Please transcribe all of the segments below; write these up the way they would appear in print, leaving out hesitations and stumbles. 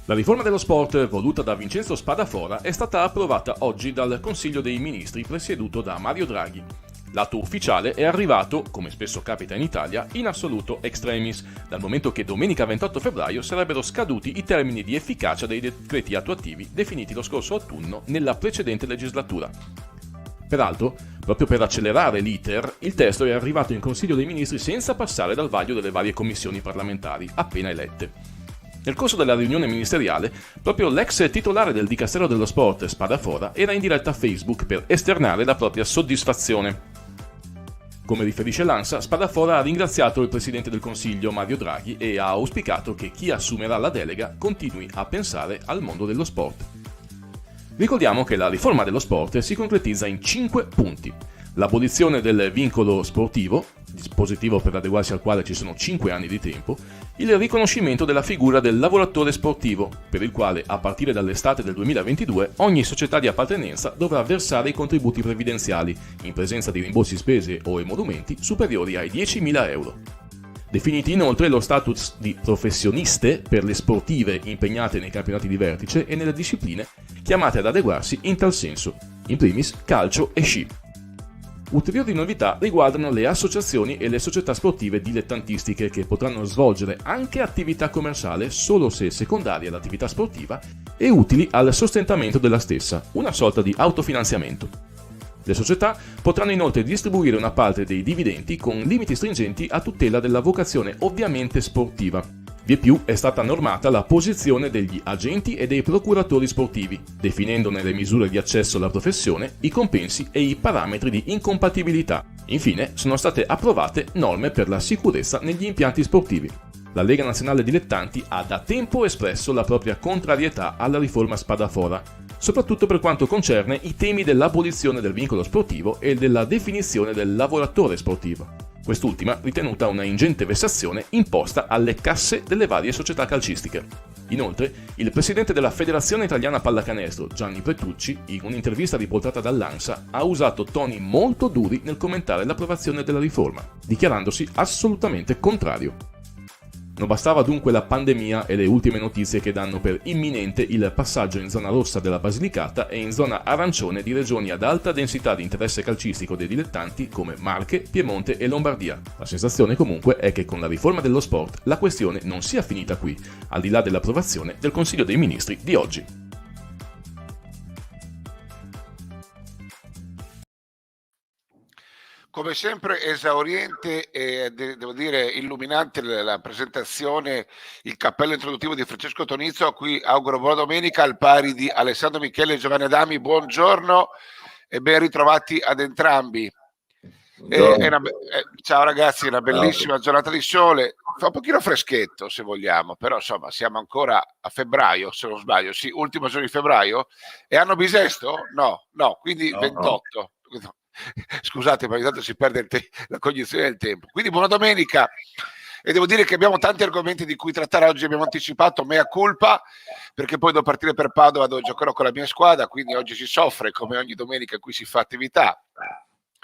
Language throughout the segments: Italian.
La riforma dello sport voluta da Vincenzo Spadafora è stata approvata oggi dal Consiglio dei Ministri presieduto da Mario Draghi. L'atto ufficiale è arrivato, come spesso capita in Italia, in assoluto extremis, dal momento che domenica 28 febbraio sarebbero scaduti i termini di efficacia dei decreti attuativi definiti lo scorso autunno nella precedente legislatura. Peraltro, proprio per accelerare l'iter, il testo è arrivato in Consiglio dei Ministri senza passare dal vaglio delle varie commissioni parlamentari appena elette. Nel corso della riunione ministeriale, proprio l'ex titolare del Dicastero dello Sport, Spadafora, era in diretta a Facebook per esternare la propria soddisfazione. Come riferisce l'ANSA, Spadafora ha ringraziato il Presidente del Consiglio, Mario Draghi, e ha auspicato che chi assumerà la delega continui a pensare al mondo dello sport. Ricordiamo che la riforma dello sport si concretizza in 5 punti. L'abolizione del vincolo sportivo, dispositivo per adeguarsi al quale ci sono 5 anni di tempo, il riconoscimento della figura del lavoratore sportivo, per il quale a partire dall'estate del 2022 ogni società di appartenenza dovrà versare i contributi previdenziali, in presenza di rimborsi spese o emolumenti superiori ai 10.000 euro. Definiti inoltre lo status di professioniste per le sportive impegnate nei campionati di vertice e nelle discipline chiamate ad adeguarsi in tal senso, in primis calcio e sci. Ulteriori novità riguardano le associazioni e le società sportive dilettantistiche che potranno svolgere anche attività commerciale solo se secondaria all'attività sportiva e utili al sostentamento della stessa, una sorta di autofinanziamento. Le società potranno inoltre distribuire una parte dei dividendi con limiti stringenti a tutela della vocazione ovviamente sportiva. Vieppiù è stata normata la posizione degli agenti e dei procuratori sportivi, definendone le misure di accesso alla professione, i compensi e i parametri di incompatibilità. Infine, sono state approvate norme per la sicurezza negli impianti sportivi. La Lega Nazionale Dilettanti ha da tempo espresso la propria contrarietà alla riforma Spadafora, soprattutto per quanto concerne i temi dell'abolizione del vincolo sportivo e della definizione del lavoratore sportivo. Quest'ultima ritenuta una ingente vessazione imposta alle casse delle varie società calcistiche. Inoltre, il presidente della Federazione Italiana Pallacanestro, Gianni Petrucci, in un'intervista riportata dall'ANSA, ha usato toni molto duri nel commentare l'approvazione della riforma, dichiarandosi assolutamente contrario. Non bastava dunque la pandemia e le ultime notizie che danno per imminente il passaggio in zona rossa della Basilicata e in zona arancione di regioni ad alta densità di interesse calcistico dei dilettanti come Marche, Piemonte e Lombardia. La sensazione comunque è che con la riforma dello sport la questione non sia finita qui, al di là dell'approvazione del Consiglio dei Ministri di oggi. Come sempre esauriente e devo dire illuminante la presentazione, il cappello introduttivo di Francesco Tonizzo, a cui auguro buona domenica al pari di Alessandro Michele e Giovanni Adami. Buongiorno e ben ritrovati ad entrambi. Ciao ragazzi, una bellissima giornata di sole, fa un pochino freschetto se vogliamo, però insomma siamo ancora a febbraio, se non sbaglio, sì, ultimo giorno di febbraio. E hanno bisesto? No, quindi 28. No. Scusate, ma ogni tanto si perde la cognizione del tempo. Quindi buona domenica, e devo dire che abbiamo tanti argomenti di cui trattare oggi. Abbiamo anticipato, mea culpa, perché poi devo partire per Padova dove giocherò con la mia squadra, quindi oggi si soffre come ogni domenica in cui si fa attività,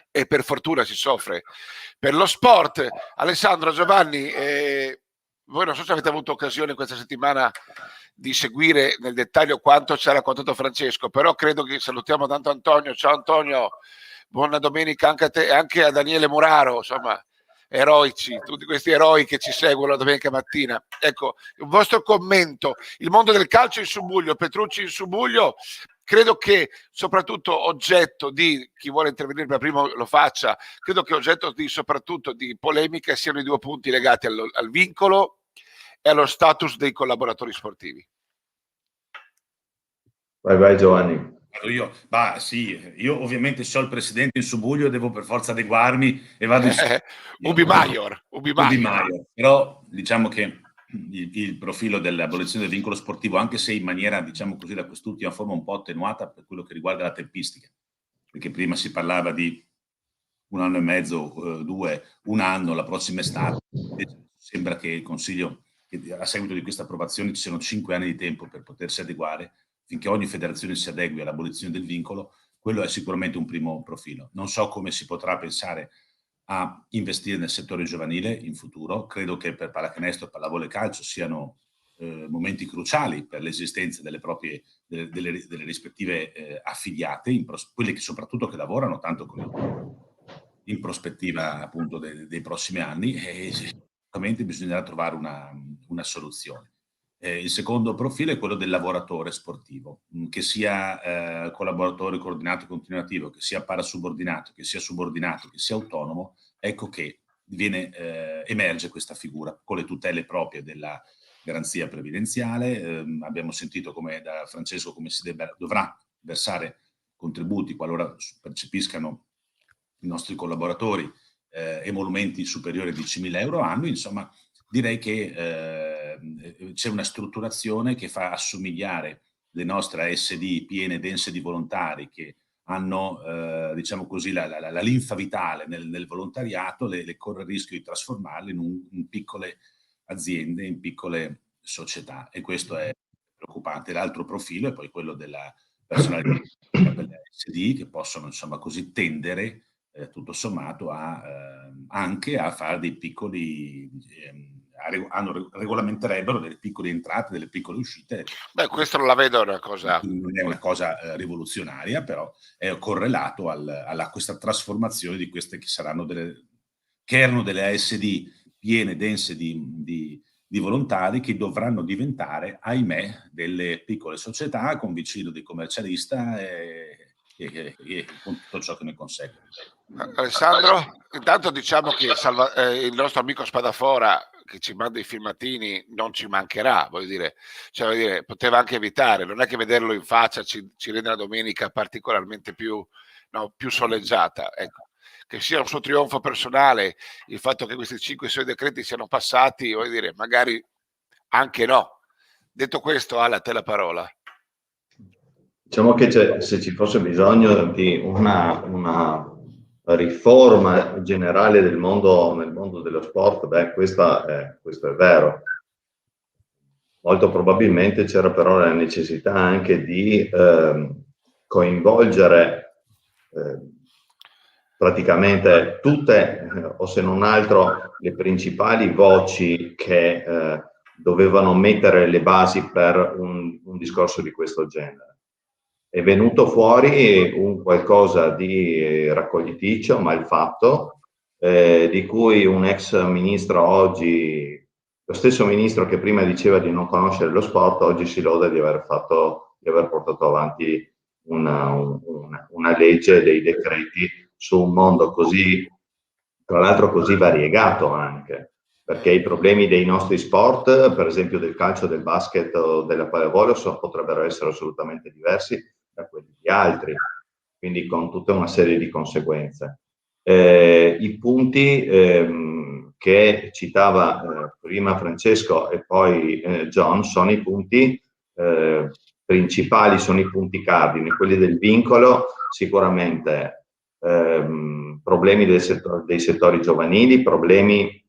e per fortuna si soffre per lo sport. Alessandro, Giovanni, voi non so se avete avuto occasione questa settimana di seguire nel dettaglio quanto ci ha raccontato Francesco, però credo che salutiamo tanto Antonio. Ciao Antonio, buona domenica anche a te e anche a Daniele Muraro, insomma, eroici, tutti questi eroi che ci seguono la domenica mattina. Ecco, il vostro commento, il mondo del calcio in subbuglio, Petrucci in subbuglio, credo che soprattutto oggetto di, chi vuole intervenire per primo lo faccia, credo che oggetto di soprattutto di polemica siano i 2 punti legati al vincolo e allo status dei collaboratori sportivi. Vai Giovanni. Io ovviamente so il presidente in subbuglio, devo per forza adeguarmi e vado Ubi Maior. Però diciamo che il profilo dell'abolizione del vincolo sportivo, anche se in maniera, diciamo così, da quest'ultima forma un po' attenuata per quello che riguarda la tempistica, perché prima si parlava di 1 anno e mezzo, 2, 1 anno, la prossima estate. Sembra che il Consiglio, che a seguito di questa approvazione ci siano 5 anni di tempo per potersi adeguare, finché ogni federazione si adegui all'abolizione del vincolo. Quello è sicuramente un primo profilo. Non so come si potrà pensare a investire nel settore giovanile in futuro. Credo che per pallacanestro, pallavolo e calcio siano momenti cruciali per l'esistenza delle proprie delle rispettive affiliate, quelle che soprattutto che lavorano tanto in prospettiva appunto dei prossimi anni, e sicuramente bisognerà trovare una soluzione. Il secondo profilo è quello del lavoratore sportivo, che sia collaboratore coordinato continuativo, che sia parasubordinato, che sia subordinato, che sia autonomo. Ecco che emerge questa figura con le tutele proprie della garanzia previdenziale. Abbiamo sentito come da Francesco come dovrà versare contributi qualora percepiscano i nostri collaboratori emolumenti superiori a 10.000 euro annui. Insomma, direi che c'è una strutturazione che fa assomigliare le nostre ASD piene dense di volontari che hanno, diciamo così, la linfa vitale nel volontariato, le corre il rischio di trasformarle in piccole aziende, in piccole società, e questo è preoccupante. L'altro profilo è poi quello della personalità delle ASD, che possono, insomma, così tendere tutto sommato anche a fare dei piccoli regolamenterebbero delle piccole entrate, delle piccole uscite. Beh, questo non la vedo una cosa. Non è una cosa rivoluzionaria, però è correlato a questa trasformazione di queste che saranno che erano delle ASD piene, dense di volontari, che dovranno diventare, ahimè, delle piccole società con vicino di commercialista e con tutto ciò che ne consegue. Alessandro, intanto diciamo che il nostro amico Spadafora, che ci manda i filmatini, non ci mancherà, voglio dire, poteva anche evitare, non è che vederlo in faccia ci rende la domenica particolarmente più soleggiata. Ecco. Che sia un suo trionfo personale il fatto che questi 5-6 decreti siano passati, voglio dire, magari anche no. Detto questo, Ale, a te la parola. Diciamo che se ci fosse bisogno di una riforma generale nel mondo dello sport, questo è vero. Molto probabilmente c'era però la necessità anche di coinvolgere praticamente tutte, o se non altro, le principali voci che dovevano mettere le basi per un discorso di questo genere. È venuto fuori un qualcosa di raccogliticcio, mal fatto, di cui un ex ministro oggi, lo stesso ministro che prima diceva di non conoscere lo sport, oggi si loda di aver portato avanti una legge, dei decreti su un mondo così, tra l'altro così variegato anche, perché i problemi dei nostri sport, per esempio del calcio, del basket o della pallavolo, potrebbero essere assolutamente diversi da quelli di altri, quindi con tutta una serie di conseguenze. I punti che citava prima Francesco e poi John sono i punti principali, sono i punti cardine, quelli del vincolo sicuramente, problemi dei settori giovanili, problemi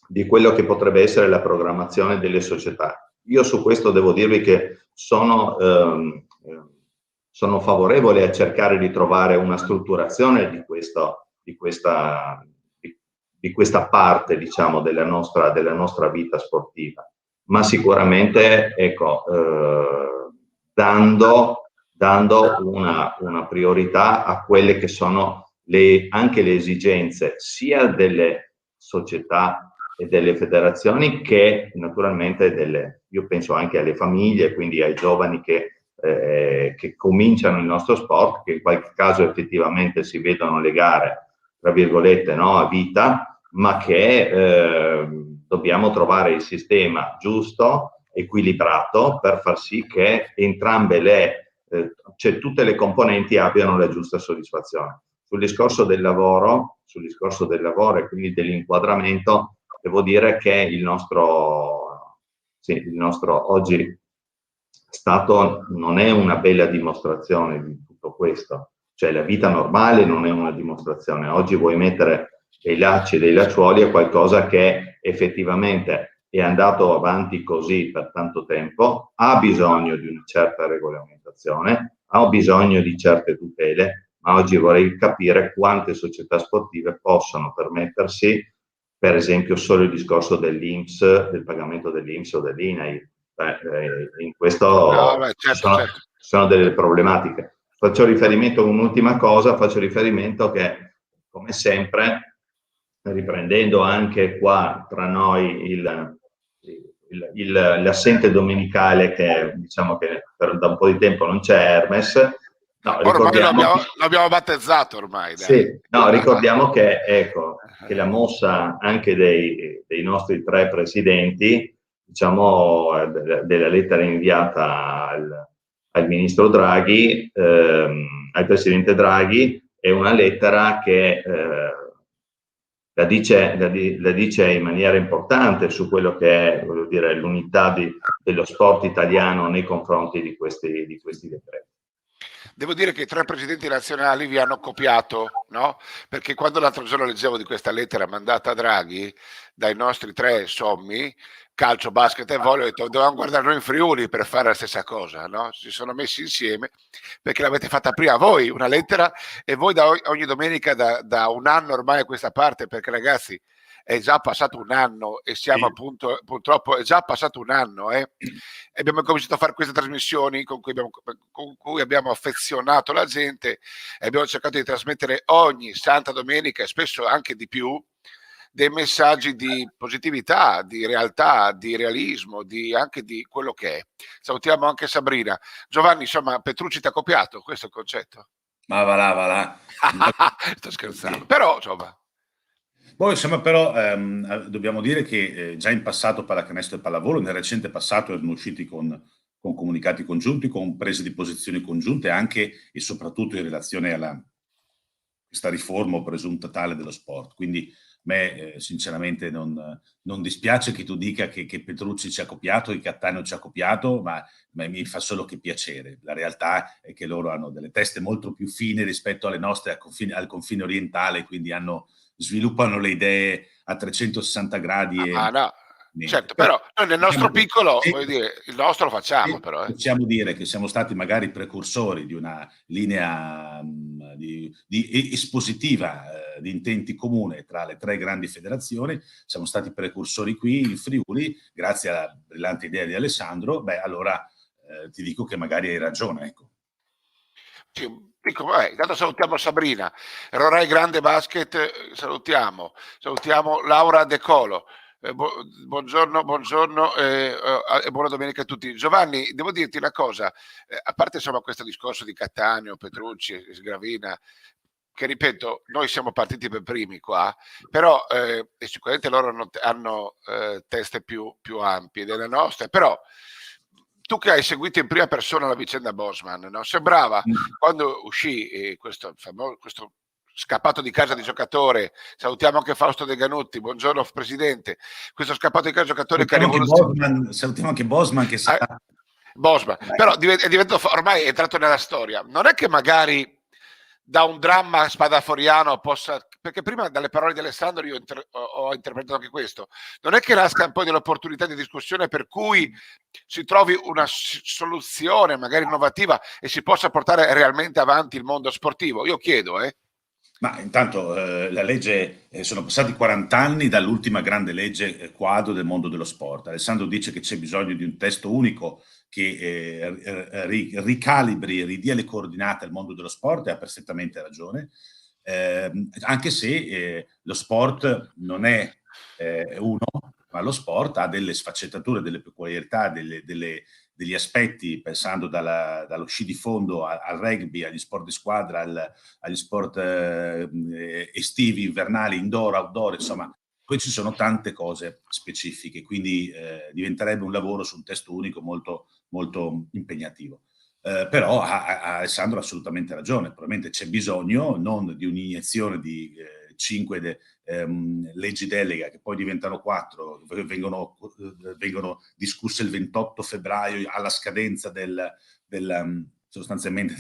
di quello che potrebbe essere la programmazione delle società. Io su questo devo dirvi che sono favorevole a cercare di trovare una strutturazione di questa parte, diciamo, della nostra vita sportiva, ma sicuramente, ecco, dando una priorità a quelle che sono anche le esigenze sia delle società e delle federazioni che naturalmente io penso anche alle famiglie, quindi ai giovani che cominciano il nostro sport, che in qualche caso effettivamente si vedono le gare, tra virgolette, no, a vita, ma che dobbiamo trovare il sistema giusto, equilibrato, per far sì che entrambe cioè tutte le componenti abbiano la giusta soddisfazione. Sul discorso del lavoro e quindi dell'inquadramento, devo dire che il nostro oggi Stato non è una bella dimostrazione di tutto questo, cioè la vita normale non è una dimostrazione. Oggi vuoi mettere dei lacci e dei lacciuoli a qualcosa che effettivamente è andato avanti così per tanto tempo, ha bisogno di una certa regolamentazione, ha bisogno di certe tutele, ma oggi vorrei capire quante società sportive possono permettersi, per esempio, solo il discorso dell'INPS, del pagamento dell'INPS o dell'INAIL. in questo certo. ci sono delle problematiche. Faccio riferimento a un'ultima cosa, faccio riferimento che, come sempre, riprendendo anche qua tra noi l'assente domenicale, che diciamo che da un po' di tempo non c'è, Hermes. No, ormai l'abbiamo battezzato ormai. Dai. Sì, no, ricordiamo che, ecco, che la mossa anche dei nostri 3 presidenti, diciamo, della lettera inviata al ministro Draghi, al presidente Draghi, è una lettera che la dice in maniera importante su quello che è, voglio dire, l'unità dello sport italiano nei confronti di questi decreti. Devo dire che i 3 presidenti nazionali vi hanno copiato, no? Perché quando l'altro giorno leggevo di questa lettera mandata a Draghi dai nostri 3 sommi, calcio, basket e volley, ho detto dovevamo guardare noi in Friuli per fare la stessa cosa, no? Si sono messi insieme perché l'avete fatta prima voi una lettera, e voi ogni domenica da un anno ormai a questa parte, perché ragazzi è già passato un anno e siamo appunto, purtroppo è già passato un anno, e abbiamo cominciato a fare queste trasmissioni con cui abbiamo affezionato la gente, e abbiamo cercato di trasmettere ogni santa domenica, e spesso anche di più, dei messaggi di positività, di realtà, di realismo, anche di quello che è. Salutiamo anche Sabrina. Giovanni, insomma, Petrucci ti ha copiato, questo è il concetto. Ma va là. Sto scherzando, però insomma. Poi insomma però dobbiamo dire che già in passato pallacanestro e pallavolo, nel recente passato, erano usciti con comunicati congiunti, con prese di posizioni congiunte, anche e soprattutto in relazione a questa riforma o presunta tale dello sport. Quindi a me sinceramente non dispiace che tu dica che Petrucci ci ha copiato, che Cattaneo ci ha copiato, ma mi fa solo che piacere. La realtà è che loro hanno delle teste molto più fini rispetto alle nostre al confine orientale, quindi sviluppano le idee a 360 gradi. No. Certo, però noi nel nostro piccolo, voglio dire, il nostro lo facciamo, però. Possiamo dire che siamo stati magari precursori di una linea espositiva di intenti comune tra le 3 grandi federazioni. Siamo stati precursori qui in Friuli, grazie alla brillante idea di Alessandro. Beh, allora ti dico che magari hai ragione, ecco. Sì, intanto salutiamo Sabrina, Rorai Grande Basket, salutiamo Laura De Colo. Buongiorno e buona domenica a tutti. Giovanni, devo dirti una cosa, a parte insomma questo discorso di Cattaneo, Petrucci, Sgravina, che ripeto, noi siamo partiti per primi qua, però e sicuramente loro hanno teste più ampie delle nostre, però tu che hai seguito in prima persona la vicenda Bosman, no? Sembrava quando uscì questo scappato di casa di giocatore, salutiamo anche Fausto De Ganutti, buongiorno Presidente, questo scappato di casa di giocatore salutiamo anche Bosman che sa... Bosman, però è diventato, ormai è entrato nella storia, non è che magari da un dramma spadaforiano perché prima dalle parole di Alessandro io ho interpretato anche questo, non è che nasca un po' dell'opportunità di discussione per cui si trovi una soluzione magari innovativa e si possa portare realmente avanti il mondo sportivo, io chiedo Ma intanto la legge, sono passati 40 anni dall'ultima grande legge quadro del mondo dello sport. Alessandro dice che c'è bisogno di un testo unico che ricalibri, ridia le coordinate al mondo dello sport, e ha perfettamente ragione, anche se lo sport non è uno, ma lo sport ha delle sfaccettature, delle peculiarità, degli aspetti, pensando dallo sci di fondo al rugby, agli sport di squadra, agli sport estivi, invernali, indoor, outdoor, insomma, poi ci sono tante cose specifiche, quindi diventerebbe un lavoro su un testo unico molto, molto impegnativo. Però Alessandro ha assolutamente ragione, probabilmente c'è bisogno non di un'iniezione di 5 leggi delega che poi diventano 4, vengono discusse il 28 febbraio alla scadenza sostanzialmente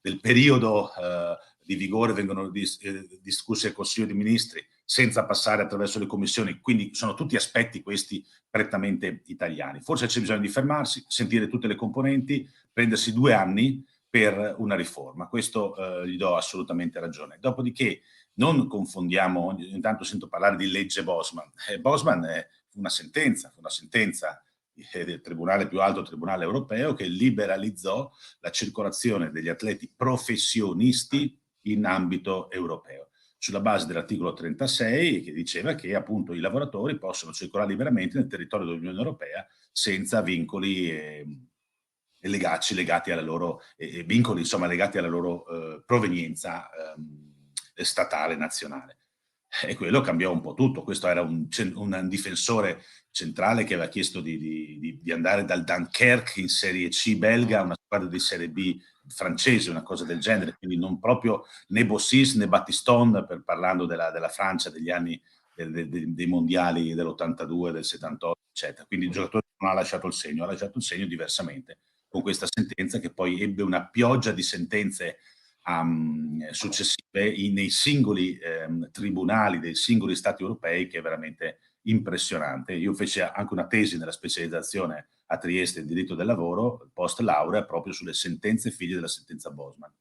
del periodo di vigore, vengono discusse al Consiglio dei Ministri senza passare attraverso le commissioni, quindi sono tutti aspetti questi prettamente italiani. Forse c'è bisogno di fermarsi, sentire tutte le componenti, prendersi 2 anni per una riforma, questo gli do assolutamente ragione. Dopodiché non confondiamo, ogni tanto sento parlare di legge Bosman. Bosman fu una sentenza del tribunale più alto, tribunale europeo, che liberalizzò la circolazione degli atleti professionisti in ambito europeo, sulla base dell'articolo 36, che diceva che appunto i lavoratori possono circolare liberamente nel territorio dell'Unione Europea senza vincoli legati alla loro vincoli, insomma, legati alla loro provenienza statale, nazionale. E quello cambiò un po' tutto. Questo era un difensore centrale che aveva chiesto di andare dal Dunkerque in Serie C belga a una squadra di Serie B francese, una cosa del genere, quindi non proprio né Bossis né Battiston, parlando della Francia degli anni dei mondiali dell'82, del 78, eccetera. Quindi il giocatore non ha lasciato il segno diversamente con questa sentenza, che poi ebbe una pioggia di sentenze successive nei singoli tribunali dei singoli stati europei, che è veramente impressionante. Io feci anche una tesi nella specializzazione a Trieste in diritto del lavoro, post laurea, proprio sulle sentenze figlie della sentenza Bosman.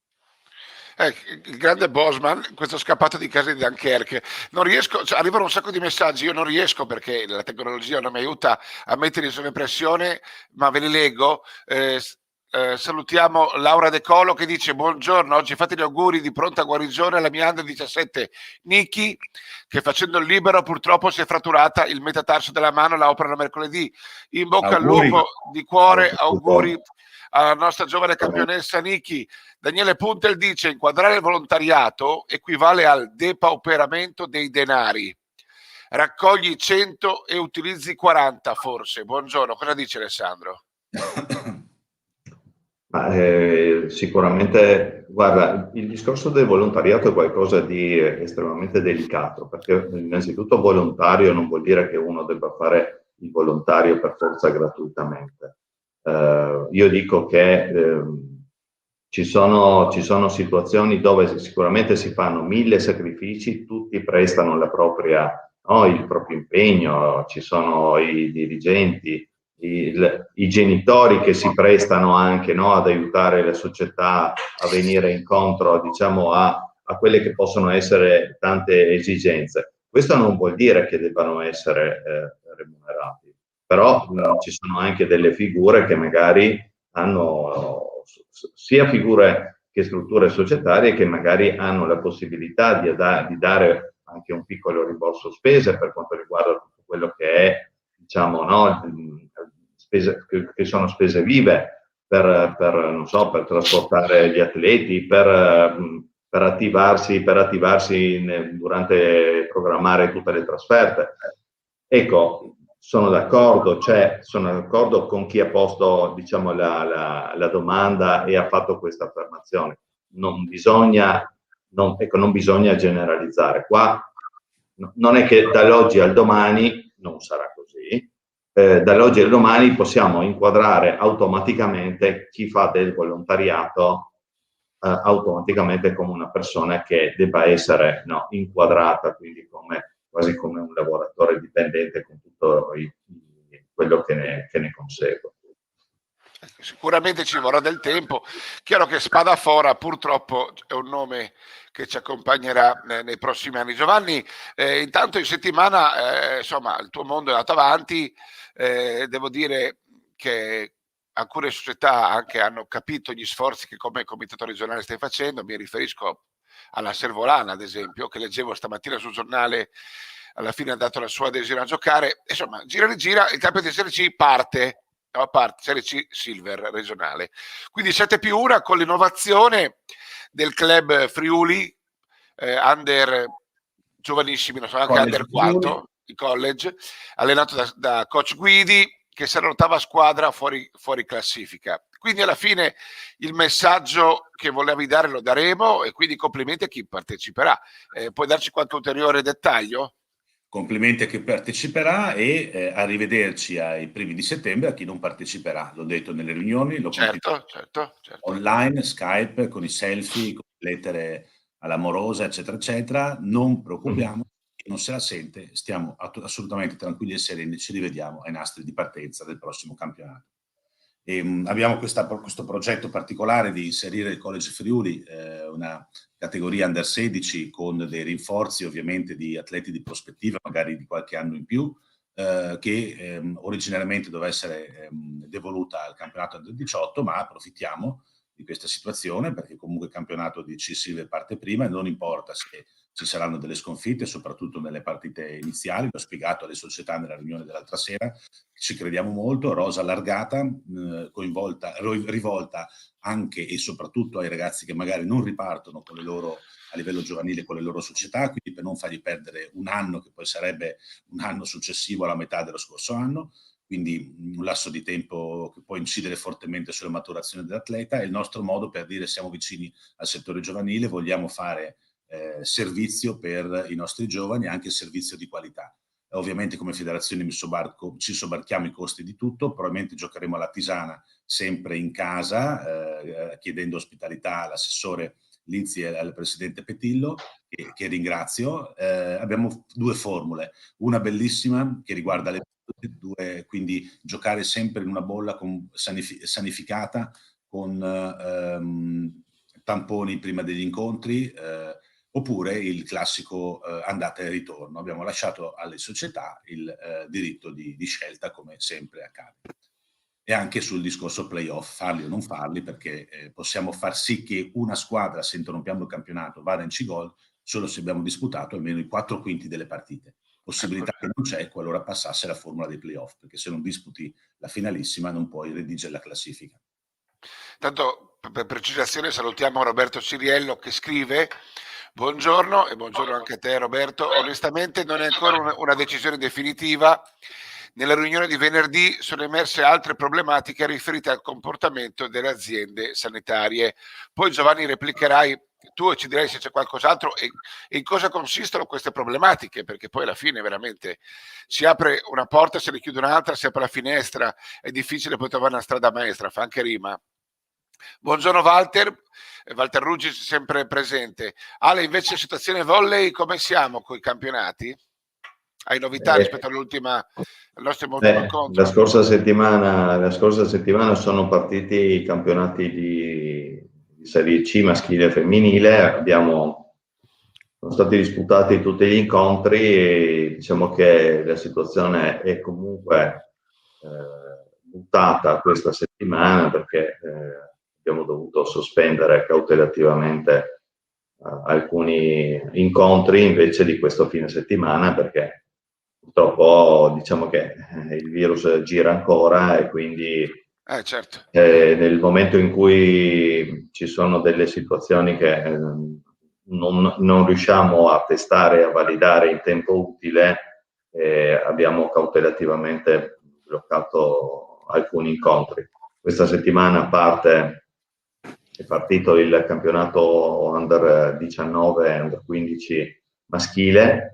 Il grande Bosman, questo scappato di casa di Dunkerque, non riesco, cioè, arrivano un sacco di messaggi, io non riesco perché la tecnologia non mi aiuta a mettere in sovraimpressione, ma ve li leggo. Salutiamo Laura De Colo che dice: buongiorno, oggi fate gli auguri di pronta guarigione alla mia under 17 Niki, che facendo il libero purtroppo si è fratturata il metatarso della mano, la opera mercoledì. In bocca al lupo, di cuore, auguri alla nostra giovane campionessa Niki. Daniele Puntel dice: inquadrare il volontariato equivale al depauperamento dei denari. Raccogli 100 e utilizzi 40 forse. Buongiorno, cosa dice Alessandro? Sicuramente, guarda, il discorso del volontariato è qualcosa di estremamente delicato, perché innanzitutto volontario non vuol dire che uno debba fare il volontario per forza gratuitamente. Io dico che ci sono situazioni dove sicuramente si fanno 1000 sacrifici, tutti prestano il proprio impegno, ci sono i dirigenti, i genitori che si prestano anche, no, ad aiutare la società a venire incontro, diciamo, a quelle che possono essere tante esigenze. Questo non vuol dire che debbano essere remunerati, però ci sono anche delle figure che magari hanno sia figure che strutture societarie che magari hanno la possibilità di dare anche un piccolo rimborso spese per quanto riguarda tutto quello che è, diciamo, no, spese, che sono spese vive per trasportare gli atleti, per attivarsi durante programmare tutte le trasferte. Ecco, sono d'accordo con chi ha posto, diciamo, la domanda e ha fatto questa affermazione. Non bisogna generalizzare. Qua non è che dall'oggi al domani non sarà così. Dall'oggi al domani possiamo inquadrare automaticamente chi fa del volontariato automaticamente come una persona che debba essere inquadrata, quindi quasi come un lavoratore dipendente, con tutto quello che ne consegue. Sicuramente ci vorrà del tempo. Chiaro che Spadafora purtroppo è un nome che ci accompagnerà nei prossimi anni. Giovanni, intanto in settimana insomma il tuo mondo è andato avanti, devo dire che alcune società anche hanno capito gli sforzi che come comitato regionale stai facendo. Mi riferisco alla Servolana, ad esempio, che leggevo stamattina sul giornale, alla fine ha dato la sua adesione a giocare. Insomma, gira e gira, il campionato di Serie C parte Serie C Silver regionale. Quindi 7+1 con l'innovazione del club Friuli, under giovanissimi, non so, anche college under 4, i college, allenato da coach Guidi, che sarà l'ottava squadra fuori classifica. Quindi alla fine il messaggio che volevi dare lo daremo, e quindi complimenti a chi parteciperà. Puoi darci qualche ulteriore dettaglio? Complimenti a chi parteciperà e arrivederci ai primi di settembre a chi non parteciperà. L'ho detto nelle riunioni, certo. Online, Skype, con i selfie, con le lettere all'amorosa, eccetera, eccetera. Non preoccupiamo, non se la sente, stiamo assolutamente tranquilli e sereni, ci rivediamo ai nastri di partenza del prossimo campionato. E, abbiamo questo progetto particolare di inserire il College Friuli, una categoria under 16 con dei rinforzi ovviamente di atleti di prospettiva, magari di qualche anno in più, che originariamente doveva essere devoluta al campionato del 18, ma approfittiamo di questa situazione perché comunque il campionato di C Silver parte prima e non importa se ci saranno delle sconfitte, soprattutto nelle partite iniziali. L'ho spiegato alle società nella riunione dell'altra sera, ci crediamo molto, rosa allargata, rivolta anche e soprattutto ai ragazzi che magari non ripartono con le loro, a livello giovanile, con le loro società, quindi per non fargli perdere un anno che poi sarebbe un anno successivo alla metà dello scorso anno, quindi un lasso di tempo che può incidere fortemente sulla maturazione dell'atleta. È il nostro modo per dire siamo vicini al settore giovanile, vogliamo fare servizio per i nostri giovani, anche servizio di qualità. Ovviamente come federazione ci sobbarchiamo i costi di tutto, probabilmente giocheremo alla tisana sempre in casa, chiedendo ospitalità all'assessore Lizzi e al presidente Petillo, che ringrazio. Abbiamo due formule, una bellissima che riguarda le due, quindi giocare sempre in una bolla sanificata con tamponi prima degli incontri, oppure il classico andata e ritorno. Abbiamo lasciato alle società il diritto di scelta, come sempre accade. E anche sul discorso playoff, farli o non farli, perché possiamo far sì che una squadra, se interrompiamo il campionato, vada in C-Gold solo se abbiamo disputato almeno i 4/5 delle partite. Possibilità che non c'è qualora passasse la formula dei playoff, perché se non disputi la finalissima non puoi redigere la classifica. Tanto per precisazione salutiamo Roberto Ciriello che scrive: buongiorno, e buongiorno anche a te Roberto. Onestamente non è ancora una decisione definitiva. Nella riunione di venerdì sono emerse altre problematiche riferite al comportamento delle aziende sanitarie. Poi Giovanni replicherai tu e ci direi se c'è qualcos'altro e in cosa consistono queste problematiche, perché poi alla fine veramente si apre una porta, se ne chiude un'altra, si apre la finestra, è difficile poi trovare una strada maestra, fa anche rima. Buongiorno Walter Ruggi sempre presente. Ale, invece situazione volley, come siamo con i campionati? Hai novità rispetto al nostro ultimo incontro? La scorsa settimana sono partiti i campionati di Serie C maschile e femminile, sono stati disputati tutti gli incontri e diciamo che la situazione è comunque mutata questa settimana perché abbiamo dovuto sospendere cautelativamente alcuni incontri invece di questo fine settimana perché purtroppo diciamo che il virus gira ancora e quindi certo. Nel momento in cui ci sono delle situazioni che non riusciamo a testare e a validare in tempo utile, abbiamo cautelativamente bloccato alcuni incontri. Questa settimana è partito il campionato Under 19 Under 15 maschile.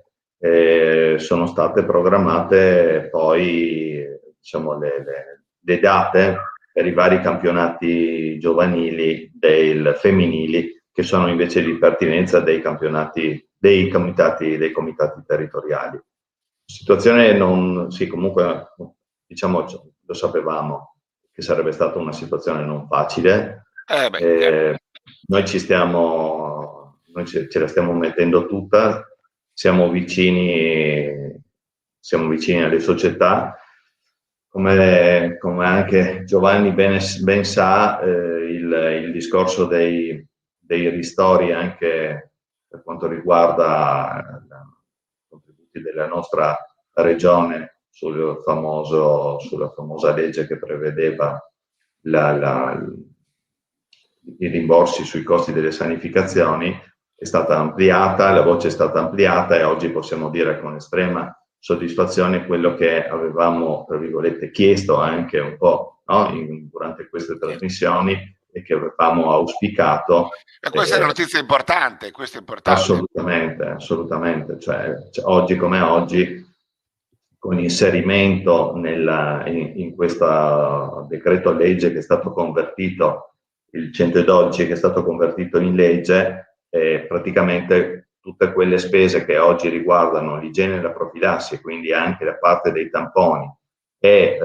Sono state programmate poi diciamo le date per i vari campionati giovanili femminili che sono invece di pertinenza dei comitati territoriali. Situazione comunque diciamo lo sapevamo che sarebbe stata una situazione non facile. Noi ce la stiamo mettendo tutta, siamo vicini alle società, come anche Giovanni ben sa, il discorso dei ristori anche per quanto riguarda i contributi della nostra regione sulla famosa legge che prevedeva i rimborsi sui costi delle sanificazioni è stata ampliata, la voce è stata ampliata e oggi possiamo dire con estrema soddisfazione quello che avevamo, tra virgolette, chiesto anche un po' durante queste trasmissioni e che avevamo auspicato. E questa è una notizia importante, questo è importante. Assolutamente. Cioè, oggi come oggi, con inserimento in questo decreto legge che è stato convertito, il 112 che è stato convertito in legge, praticamente tutte quelle spese che oggi riguardano l'igiene e la profilassi, quindi anche la parte dei tamponi e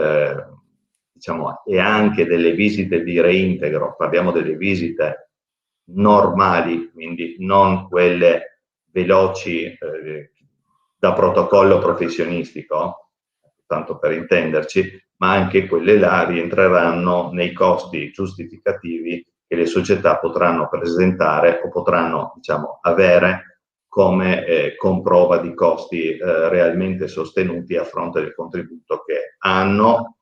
anche delle visite di reintegro, parliamo delle visite normali, quindi non quelle veloci da protocollo professionistico, tanto per intenderci, ma anche quelle là rientreranno nei costi giustificativi che le società potranno presentare o potranno, diciamo, avere come comprova di costi realmente sostenuti a fronte del contributo che hanno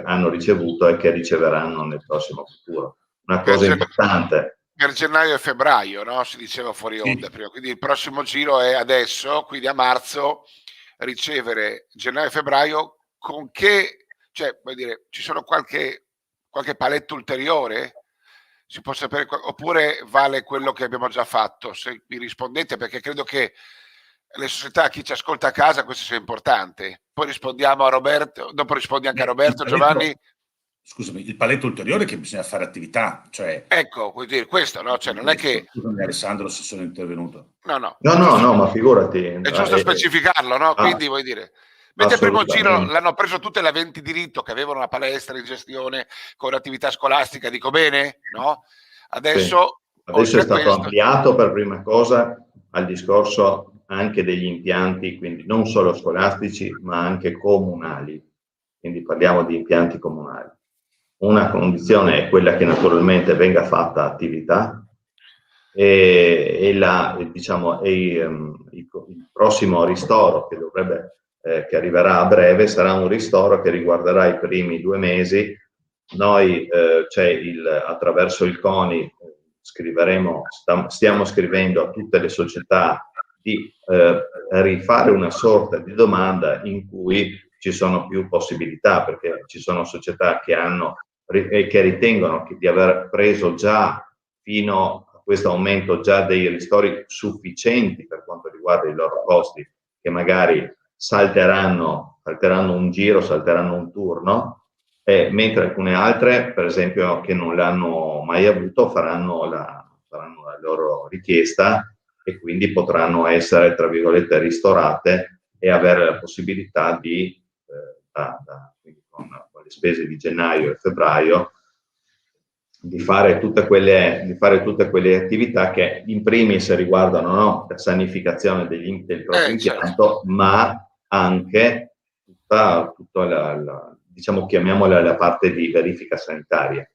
hanno ricevuto e che riceveranno nel prossimo futuro. Una cosa importante. Per gennaio e febbraio, no? Si diceva fuori onda prima, quindi il prossimo giro è adesso, quindi a marzo ricevere gennaio e febbraio con che, cioè, vuol dire, ci sono qualche paletto ulteriore? Si può sapere, oppure vale quello che abbiamo già fatto? Se mi rispondete, perché credo che le società, chi ci ascolta a casa, questo sia importante. Poi rispondiamo a Roberto, dopo rispondi anche a Roberto, Giovanni. Scusami, il paletto ulteriore è che bisogna fare attività, cioè... Ecco, vuol dire questo, no? Cioè, non è che... Scusami Alessandro se sono intervenuto. No, ma figurati. È giusto specificarlo, no? Quindi vuoi dire... Mentre il primo giro l'hanno preso tutte le aventi diritto che avevano una palestra in gestione con attività scolastica, dico bene? No? Adesso è stato ampliato per prima cosa al discorso anche degli impianti, quindi non solo scolastici, ma anche comunali. Quindi parliamo di impianti comunali. Una condizione è quella che naturalmente venga fatta attività e il prossimo ristoro che arriverà a breve sarà un ristoro che riguarderà i primi 2 mesi. Noi attraverso il CONI stiamo scrivendo a tutte le società di rifare una sorta di domanda in cui ci sono più possibilità, perché ci sono società che ritengono di aver preso già fino a questo aumento già dei ristori sufficienti per quanto riguarda i loro costi, che magari salteranno un giro, salteranno un turno, mentre alcune altre, per esempio, che non l'hanno mai avuto, faranno la loro richiesta e quindi potranno essere, tra virgolette, ristorate e avere la possibilità di, quindi con le spese di gennaio e febbraio, di fare tutte quelle attività che in primis riguardano la sanificazione del proprio impianto, ma anche diciamo, chiamiamola la parte di verifica sanitaria.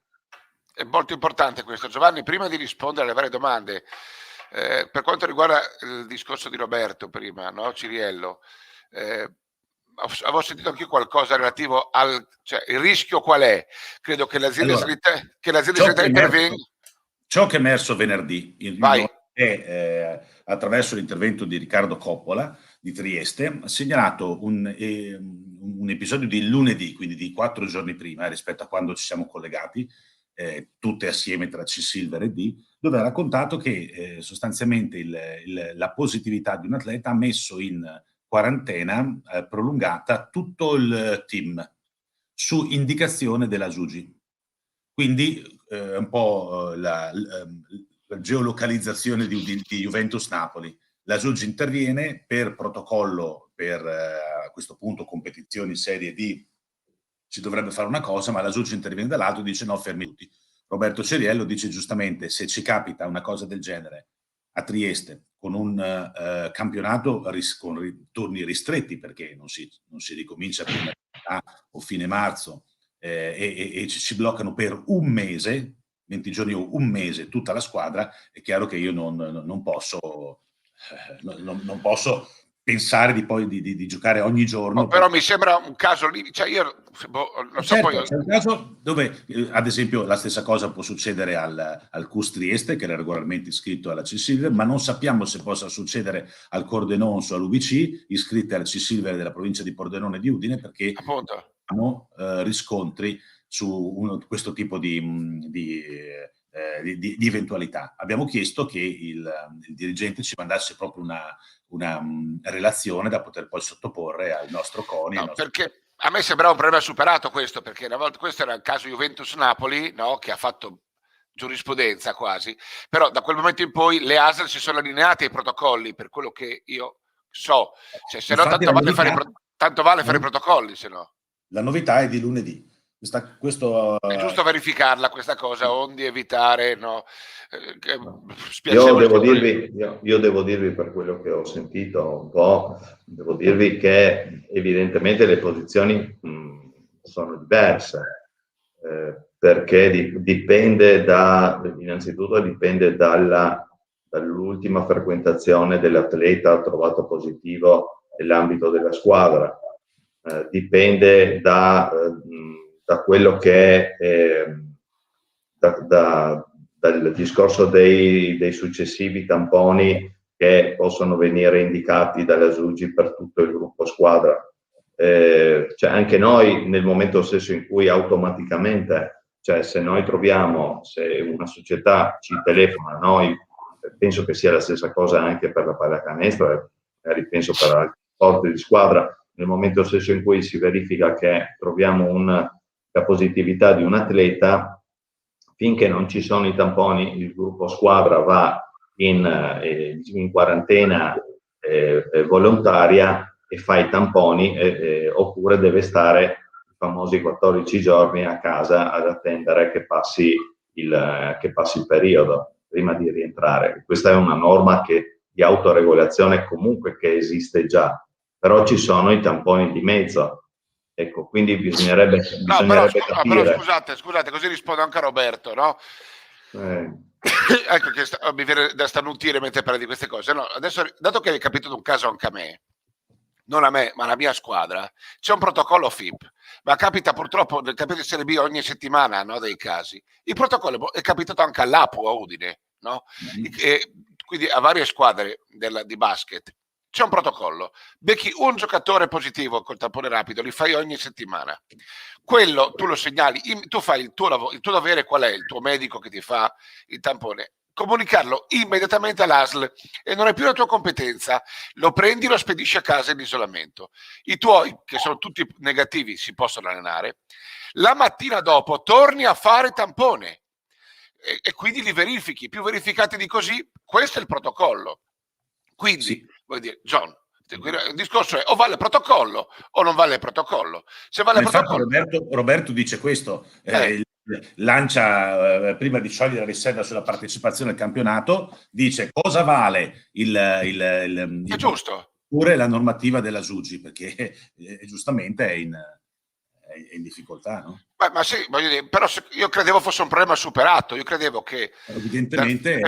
È molto importante questo. Giovanni, prima di rispondere alle varie domande, per quanto riguarda il discorso di Roberto prima, no? Ciriello, avevo sentito anche qualcosa relativo cioè il rischio qual è? Credo che l'azienda sanitaria intervenga. Ciò che è emerso venerdì è attraverso l'intervento di Riccardo Coppola di Trieste, ha segnalato un episodio di lunedì, quindi di 4 giorni prima rispetto a quando ci siamo collegati, tutte assieme tra C-Silver e D, dove ha raccontato che sostanzialmente la positività di un atleta ha messo in quarantena prolungata tutto il team su indicazione della Giugi. Quindi un po' la geolocalizzazione di Juventus Napoli. La Giugi interviene per protocollo, per a questo punto competizioni serie D, si dovrebbe fare una cosa, ma la Giugi interviene dall'altro e dice no, fermi tutti. Roberto Ciriello dice giustamente, se ci capita una cosa del genere a Trieste, con un campionato con turni ristretti, perché non si ricomincia prima o fine marzo, e ci bloccano per un mese, 20 giorni o un mese, tutta la squadra, è chiaro che io non posso pensare di giocare ogni giorno. Però mi sembra un caso lì, cioè io non so, poi c'è un caso dove ad esempio la stessa cosa può succedere al CUS Trieste, che era regolarmente iscritto alla C-Silver, ma non sappiamo se possa succedere al Cordenons o all'UBC, iscritte alla C-Silver della provincia di Pordenone e di Udine, perché abbiamo riscontri su questo tipo di eventualità. Abbiamo chiesto che il dirigente ci mandasse proprio una relazione da poter poi sottoporre al nostro CONI. Perché a me sembrava un problema superato questo, perché una volta questo era il caso Juventus-Napoli, no? Che ha fatto giurisprudenza quasi, però da quel momento in poi le ASL si sono allineate ai protocolli, per quello che io so, cioè, se no tanto vale fare i protocolli, se no. La novità è di lunedì. Questo è giusto verificarla questa cosa, onde evitare, no? Io devo dirvi per quello che ho sentito un po', devo dirvi che evidentemente le posizioni sono diverse, perché innanzitutto dipende dall'ultima frequentazione dell'atleta trovato positivo nell'ambito della squadra, dipende da quello che è dal discorso dei successivi tamponi che possono venire indicati dalla SUGI per tutto il gruppo squadra. Cioè anche noi nel momento stesso in cui automaticamente, cioè se noi troviamo, se una società ci telefona, noi penso che sia la stessa cosa anche per la pallacanestro, magari penso per altri sport di squadra, nel momento stesso in cui si verifica che troviamo la positività di un atleta, finché non ci sono i tamponi, il gruppo squadra va in quarantena volontaria e fa i tamponi, oppure deve stare i famosi 14 giorni a casa ad attendere che passi il periodo prima di rientrare. Questa è una norma di autoregolazione comunque che esiste già, però ci sono i tamponi di mezzo. Ecco, quindi bisognerebbe capire. Però scusate, così rispondo anche a Roberto, no? Ecco che mi viene da starnutire mentre parli di queste cose. No, adesso, dato che hai capito di un caso anche a me, non a me, ma alla mia squadra, c'è un protocollo FIP, ma capita purtroppo nel campionato di Serie B ogni settimana, no, dei casi. Il protocollo è capitato anche all'Apu a Udine, no? Quindi a varie squadre di basket. C'è un protocollo, becchi un giocatore positivo col tampone rapido, li fai ogni settimana. Quello tu lo segnali, tu fai il tuo lavoro, il tuo dovere qual è? Il tuo medico che ti fa il tampone, comunicarlo immediatamente all'ASL, e non è più la tua competenza, lo prendi, lo spedisci a casa in isolamento. I tuoi, che sono tutti negativi, si possono allenare. La mattina dopo torni a fare tampone e quindi li verifichi, più verificati di così. Questo è il protocollo. Quindi, sì, vuol dire, John, il discorso è o vale il protocollo o non vale il protocollo. Se vale il protocollo... Roberto dice questo, lancia, prima di sciogliere la riserva sulla partecipazione al campionato, dice cosa vale il è giusto. Pure la normativa della SUGI, perché giustamente è in difficoltà, no? Ma sì, voglio dire, però io credevo fosse un problema superato, io credevo che evidentemente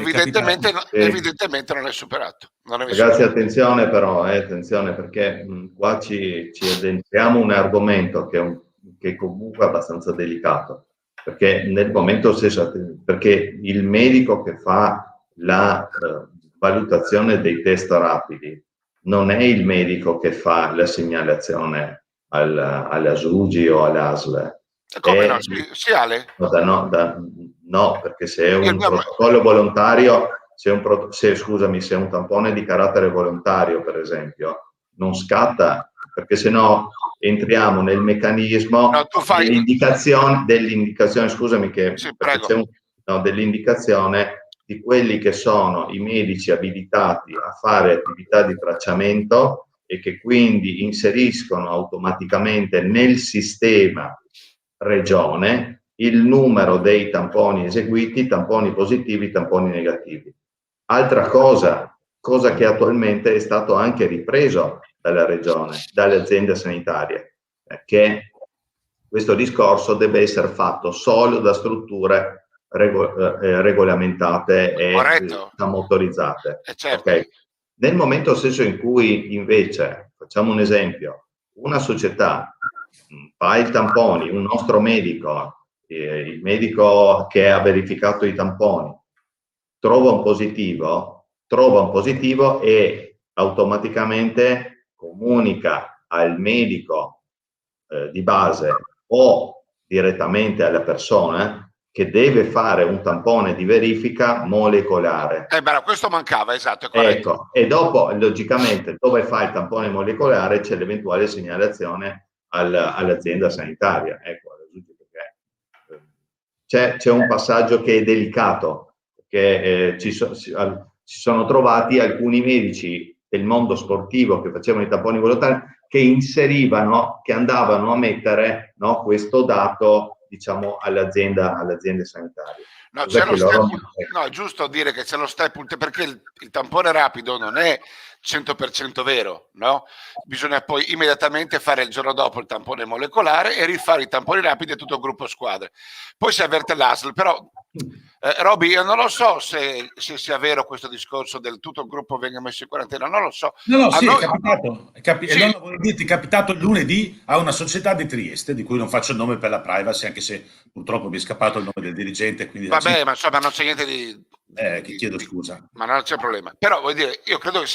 non è superato. Ragazzi, attenzione però, attenzione, perché qua ci addentriamo un argomento che comunque è abbastanza delicato, perché nel momento stesso, perché il medico che fa la valutazione dei test rapidi non è il medico che fa la segnalazione alla SUGI o all'ASL. Come no? Sì, Ale? No, perché se è un protocollo volontario, se un tampone di carattere volontario, per esempio, non scatta, perché se no entriamo nel meccanismo dell'indicazione, scusami, dell'indicazione di quelli che sono i medici abilitati a fare attività di tracciamento e che quindi inseriscono automaticamente nel sistema regione il numero dei tamponi eseguiti, tamponi positivi, tamponi negativi. Altra cosa che attualmente è stato anche ripreso dalla regione, dalle aziende sanitarie, che questo discorso deve essere fatto solo da strutture regolamentate e autorizzate. Certo. Okay. Nel momento stesso in cui invece, facciamo un esempio, una società fa i tamponi, un nostro medico, il medico che ha verificato i tamponi, trova un positivo e automaticamente comunica al medico di base o direttamente alla persona che deve fare un tampone di verifica molecolare. Questo mancava, esatto, è corretto. Ecco, e dopo, logicamente, dove fa il tampone molecolare c'è l'eventuale segnalazione all'azienda sanitaria. Ecco, c'è un passaggio che è delicato, perché ci sono trovati alcuni medici del mondo sportivo che facevano i tamponi volontari che inserivano, che andavano a mettere, no, questo dato, diciamo, alle aziende sanitarie. No, c'è lo step, no, è giusto dire che c'è lo step, perché il tampone rapido non è 100% vero, no? Bisogna poi immediatamente fare il giorno dopo il tampone molecolare e rifare i tamponi rapidi a tutto il gruppo squadre. Poi si avverte l'ASL, però Roby, io non lo so se sia vero questo discorso del tutto il gruppo venga messo in quarantena, non lo so. No, sì, è capitato. Sì. No, voglio dirti, è capitato lunedì a una società di Trieste, di cui non faccio il nome per la privacy, anche se purtroppo mi è scappato il nome del dirigente. Quindi vabbè, ma insomma non c'è niente di chiedo scusa. Ma non c'è problema. Però voglio dire, io credo che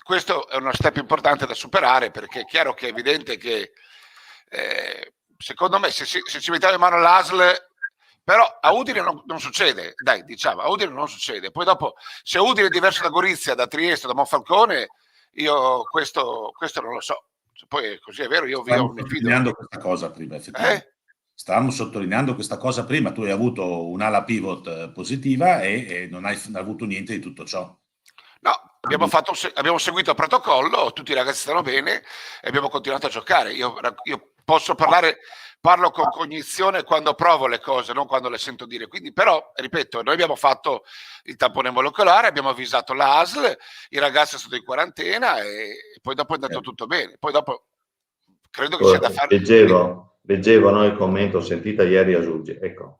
questo è uno step importante da superare, perché è chiaro che è evidente che secondo me se ci mettiamo in mano l'ASL, però a Udine non succede, dai, diciamo, a Udine non succede. Poi dopo, se Udine è diverso da Gorizia, da Trieste, da Monfalcone, io questo non lo so. Se poi è così, è vero, io mi fido. Sottolineando questa cosa prima, effettivamente. Stavamo sottolineando questa cosa prima, tu hai avuto un'ala pivot positiva e non hai avuto niente di tutto ciò. No, abbiamo seguito il protocollo, tutti i ragazzi stanno bene e abbiamo continuato a giocare. Io posso parlo con cognizione quando provo le cose, non quando le sento dire. Quindi, però, ripeto, noi abbiamo fatto il tampone molecolare, abbiamo avvisato la ASL, i ragazzi sono stati in quarantena e poi dopo è andato tutto bene. Poi dopo credo che sia da fare. Leggevo no, il commento, sentita ieri a Giuggi. Ecco,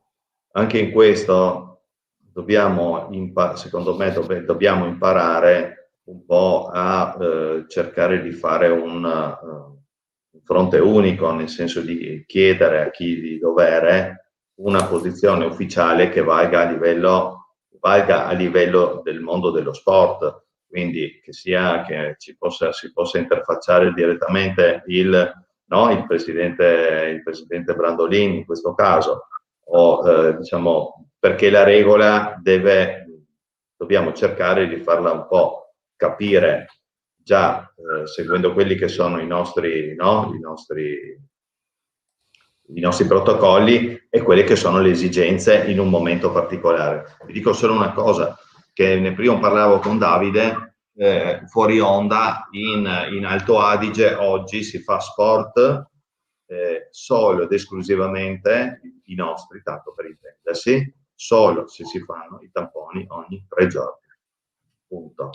anche in questo dobbiamo, secondo me, dobbiamo imparare un po' a cercare di fare un fronte unico, nel senso di chiedere a chi di dovere una posizione ufficiale che valga a livello del mondo dello sport, quindi che si possa interfacciare direttamente il presidente Brandolini in questo caso, o diciamo, perché la regola dobbiamo cercare di farla un po' capire già seguendo quelli che sono i nostri protocolli e quelle che sono le esigenze in un momento particolare. Vi dico solo una cosa, che prima parlavo con Davide, fuori onda, in Alto Adige oggi si fa sport solo ed esclusivamente, i nostri, tanto per intendersi, solo se si fanno i tamponi ogni 3 giorni. Punto.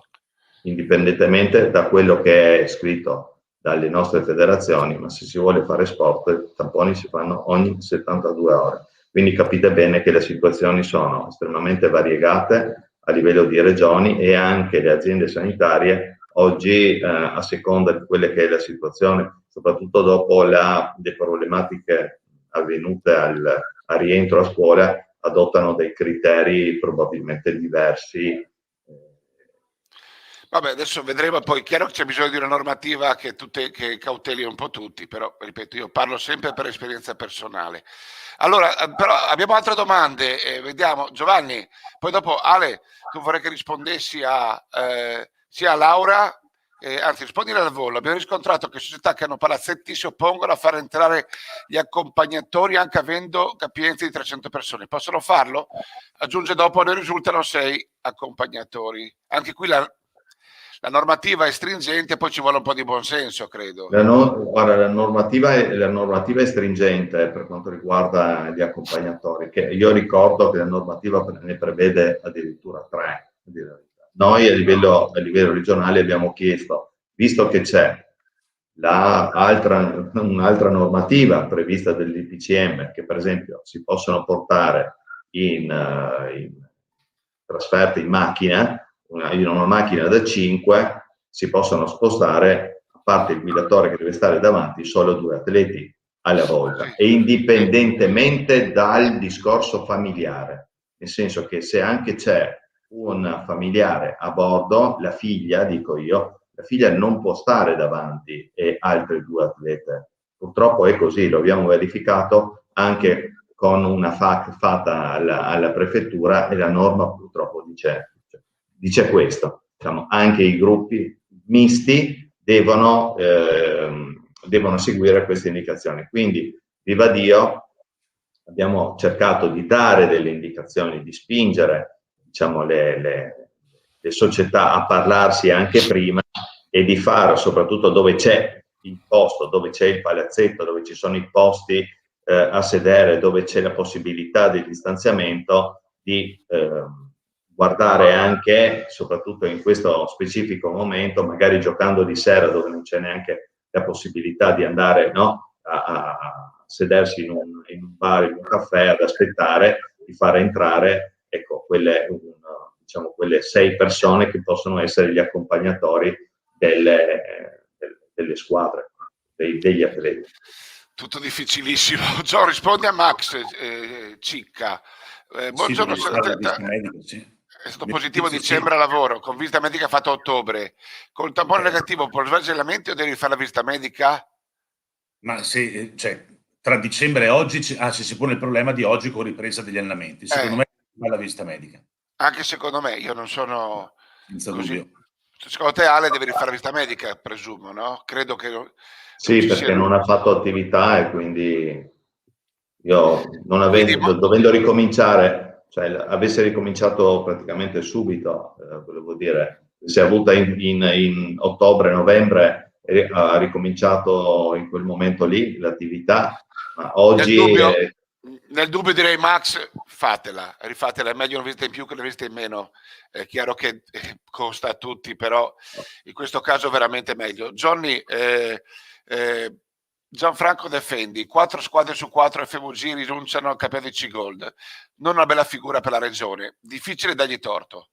Indipendentemente da quello che è scritto dalle nostre federazioni, ma se si vuole fare sport, i tamponi si fanno ogni 72 ore. Quindi capite bene che le situazioni sono estremamente variegate a livello di regioni e anche le aziende sanitarie oggi, a seconda di quelle che è la situazione, soprattutto dopo le problematiche avvenute al rientro a scuola, adottano dei criteri probabilmente diversi. Vabbè, adesso vedremo, poi è chiaro che c'è bisogno di una normativa che cauteli un po' tutti, però ripeto, io parlo sempre per esperienza personale. Allora, però abbiamo altre domande, vediamo. Giovanni, poi dopo Ale, tu vorrei che rispondessi sia a Laura, anzi rispondi al volo. Abbiamo riscontrato che società che hanno palazzetti si oppongono a far entrare gli accompagnatori anche avendo capienze di 300 persone. Possono farlo? Aggiunge dopo, ne risultano 6 accompagnatori. Anche qui la normativa è stringente, poi ci vuole un po' di buonsenso, credo. Guarda, la normativa è stringente per quanto riguarda gli accompagnatori, che io ricordo che la normativa ne prevede addirittura 3. Noi a livello regionale abbiamo chiesto, visto che c'è un'altra normativa prevista dall'IPCM, che per esempio si possono portare in trasferte in macchina, in una macchina da 5 si possono spostare, a parte il guidatore che deve stare davanti, solo 2 atleti alla volta, e indipendentemente dal discorso familiare, nel senso che se anche c'è un familiare a bordo, la figlia, dico io, la figlia non può stare davanti e altre 2 atlete. Purtroppo è così, lo abbiamo verificato anche con una FAQ fatta alla prefettura, e la norma purtroppo dice questo, diciamo, anche i gruppi misti devono seguire queste indicazioni. Quindi, viva Dio, abbiamo cercato di dare delle indicazioni, di spingere, diciamo, le società a parlarsi anche prima, e di fare, soprattutto dove c'è il posto, dove c'è il palazzetto, dove ci sono i posti a sedere, dove c'è la possibilità di distanziamento, di guardare anche, soprattutto in questo specifico momento, magari giocando di sera dove non c'è neanche la possibilità di andare, no, a sedersi in un bar, in un caffè, ad aspettare di far entrare, ecco, diciamo, quelle 6 persone che possono essere gli accompagnatori delle squadre, degli atleti. Tutto difficilissimo. John, rispondi a Max Cicca. Buongiorno, sì, è stato positivo a dicembre a lavoro, con visita medica fatta a ottobre. Con il tampone negativo può svolgere allenamenti o devi fare la visita medica? Ma se, cioè, tra dicembre e oggi si pone il problema di oggi con ripresa degli allenamenti. Secondo me fa la visita medica. Anche secondo me, io non sono senza così. Dubbio. Secondo te, Ale, deve rifare la visita medica, presumo, no? Credo che sì, perché non ha fatto attività e quindi io dovendo ricominciare, cioè avesse ricominciato praticamente subito, volevo dire, si è avuta in ottobre-novembre, ha ricominciato in quel momento lì l'attività, ma oggi... Nel dubbio direi, Max, rifatela, è meglio una visita in più che una visita in meno. È chiaro che costa a tutti, però in questo caso veramente meglio. Johnny, Gianfranco Defendi, 4 squadre su 4 FVG rinunciano al campionato di C-Gold. Non una bella figura per la regione, difficile dargli torto.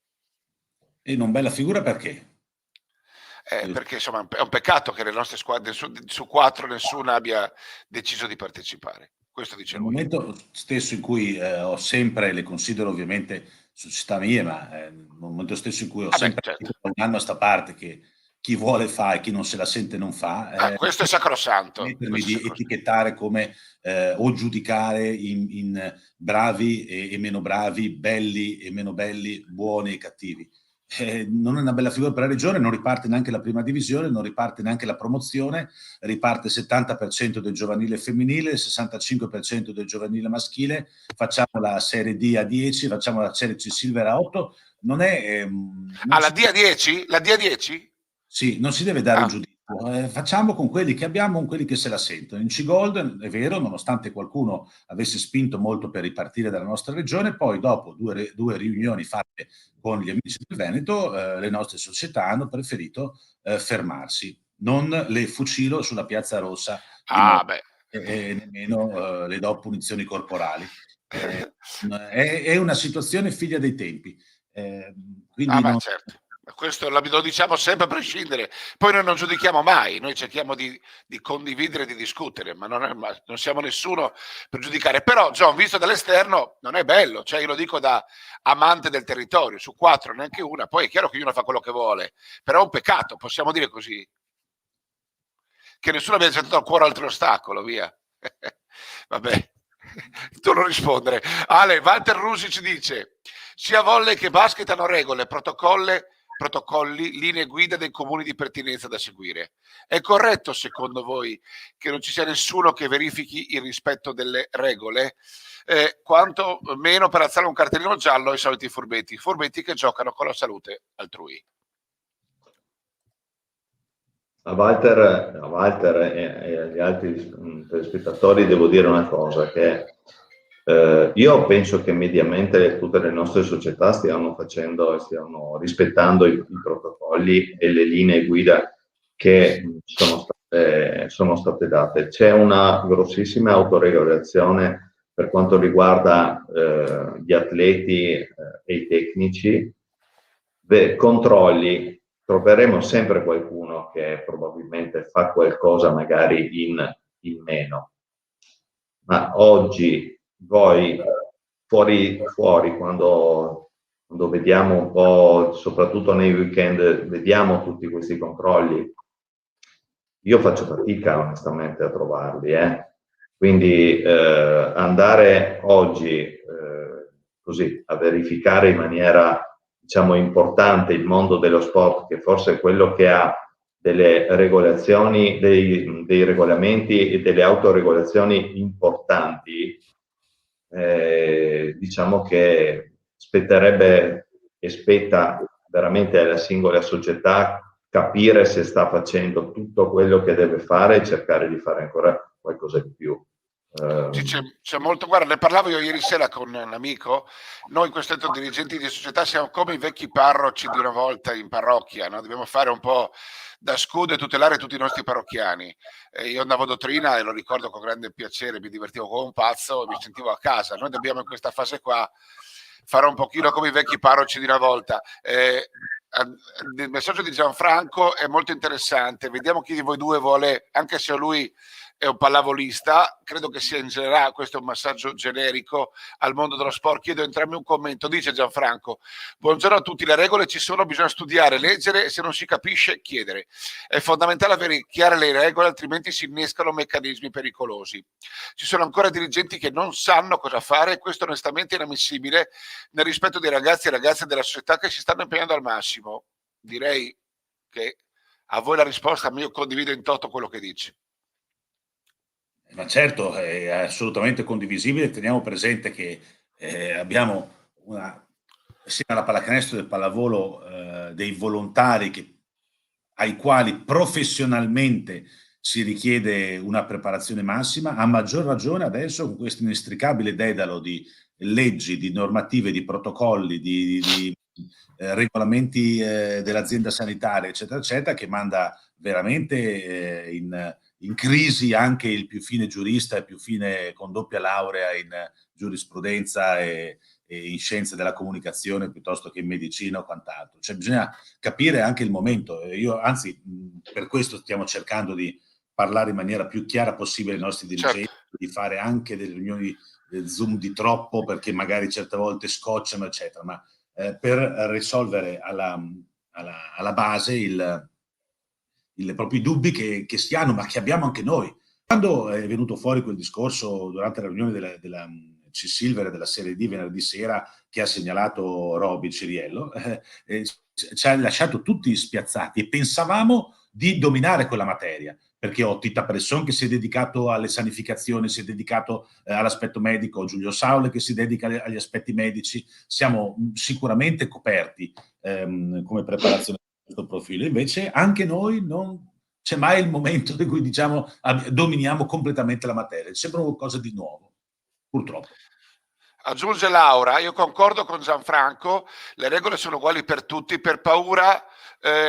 E non bella figura perché? Perché insomma è un peccato che le nostre squadre su 4 nessuna abbia deciso di partecipare. Questo dice lui. Nel momento stesso in cui ho sempre, le considero ovviamente società mie, ma nel momento stesso in cui ho sempre certo. un anno a sta parte che chi vuole fa e chi non se la sente non fa. Questo è sacrosanto. Mettermi di etichettare come o giudicare in bravi e meno bravi, belli e meno belli, buoni e cattivi. Non è una bella figura per la regione, non riparte neanche la prima divisione, non riparte neanche la promozione, riparte il 70% del giovanile femminile, il 65% del giovanile maschile, facciamo la serie D a 10, facciamo la serie C Silver a 8, non è... la D a 10? La D a 10? Sì, non si deve dare un giudizio. Facciamo con quelli che abbiamo, con quelli che se la sentono. In C-Gold, è vero, nonostante qualcuno avesse spinto molto per ripartire dalla nostra regione, poi dopo due riunioni fatte con gli amici del Veneto, le nostre società hanno preferito fermarsi. Non le fucilo sulla Piazza Rossa e nemmeno le do punizioni corporali. È una situazione figlia dei tempi. Quindi certo. Questo lo diciamo sempre a prescindere, poi noi non giudichiamo mai, noi cerchiamo di condividere e di discutere, ma non siamo nessuno per giudicare. Però John, visto dall'esterno, non è bello, cioè io lo dico da amante del territorio, su 4 neanche una, poi è chiaro che ognuno fa quello che vuole, però è un peccato, possiamo dire così, che nessuno abbia gettato al cuore altro ostacolo, via. Vabbè, tu non rispondere. Ale, Walter Rusi ci dice: sia volley che basket hanno regole, protocolli, linee guida dei comuni di pertinenza da seguire. È corretto secondo voi che non ci sia nessuno che verifichi il rispetto delle regole? Quanto meno per alzare un cartellino giallo ai soliti furbetti che giocano con la salute altrui. A Walter e agli altri telespettatori devo dire una cosa, che io penso che mediamente tutte le nostre società stiano rispettando i protocolli e le linee guida che sono state date. C'è una grossissima autoregolazione per quanto riguarda gli atleti e i tecnici. Controlli, troveremo sempre qualcuno che probabilmente fa qualcosa magari in meno, ma oggi voi fuori quando vediamo un po', soprattutto nei weekend, vediamo tutti questi controlli, io faccio fatica onestamente a trovarli, quindi andare oggi così a verificare in maniera, diciamo, importante il mondo dello sport, che forse è quello che ha delle regolazioni, dei regolamenti e delle autoregolazioni importanti, diciamo che spetterebbe e spetta veramente alla singola società capire se sta facendo tutto quello che deve fare e cercare di fare ancora qualcosa di più. C'è molto, guarda, ne parlavo io ieri sera con un amico. Noi in questo momento dirigenti di società siamo come i vecchi parroci di una volta in parrocchia, no? Dobbiamo fare un po' da scudo e tutelare tutti i nostri parrocchiani. Io andavo a dottrina e lo ricordo con grande piacere, mi divertivo come un pazzo e mi sentivo a casa. Noi dobbiamo in questa fase qua fare un pochino come i vecchi parroci di una volta. Il messaggio di Gianfranco è molto interessante. Vediamo chi di voi due vuole, anche se lui è un pallavolista, credo che sia in generale, questo è un messaggio generico al mondo dello sport. Chiedo a entrambi un commento. Dice Gianfranco: buongiorno a tutti, le regole ci sono, bisogna studiare, leggere e se non si capisce chiedere. È fondamentale avere chiare le regole, altrimenti si innescano meccanismi pericolosi. Ci sono ancora dirigenti che non sanno cosa fare e questo onestamente è inammissibile nel rispetto dei ragazzi e ragazze della società che si stanno impegnando al massimo. Direi che a voi la risposta, ma io condivido in toto quello che dici. Ma certo, è assolutamente condivisibile. Teniamo presente che abbiamo sia nella pallacanestro del pallavolo dei volontari ai quali professionalmente si richiede una preparazione massima, a maggior ragione adesso con questo inestricabile dedalo di leggi, di normative, di protocolli, di regolamenti dell'azienda sanitaria, eccetera, eccetera, che manda veramente in crisi anche il più fine giurista e più fine con doppia laurea in giurisprudenza e in scienze della comunicazione piuttosto che in medicina o quant'altro. Cioè bisogna capire anche il momento. Io, anzi, per questo stiamo cercando di parlare in maniera più chiara possibile ai nostri dirigenti, certo, di fare anche delle riunioni Zoom di troppo perché magari certe volte scocciano, eccetera, ma per risolvere alla base proprio i dubbi che si hanno, ma che abbiamo anche noi. Quando è venuto fuori quel discorso durante la riunione della C-Silver della Serie D venerdì sera che ha segnalato Roby Ciriello, ci ha lasciato tutti spiazzati e pensavamo di dominare quella materia, perché ho Tita Presson che si è dedicato alle sanificazioni, si è dedicato all'aspetto medico, Giulio Saule che si dedica agli aspetti medici. Siamo sicuramente coperti come preparazione di questo profilo. Invece anche noi non c'è mai il momento in cui diciamo dominiamo completamente la materia. Sembra qualcosa di nuovo, purtroppo. Aggiunge Laura: io concordo con Gianfranco, le regole sono uguali per tutti, per paura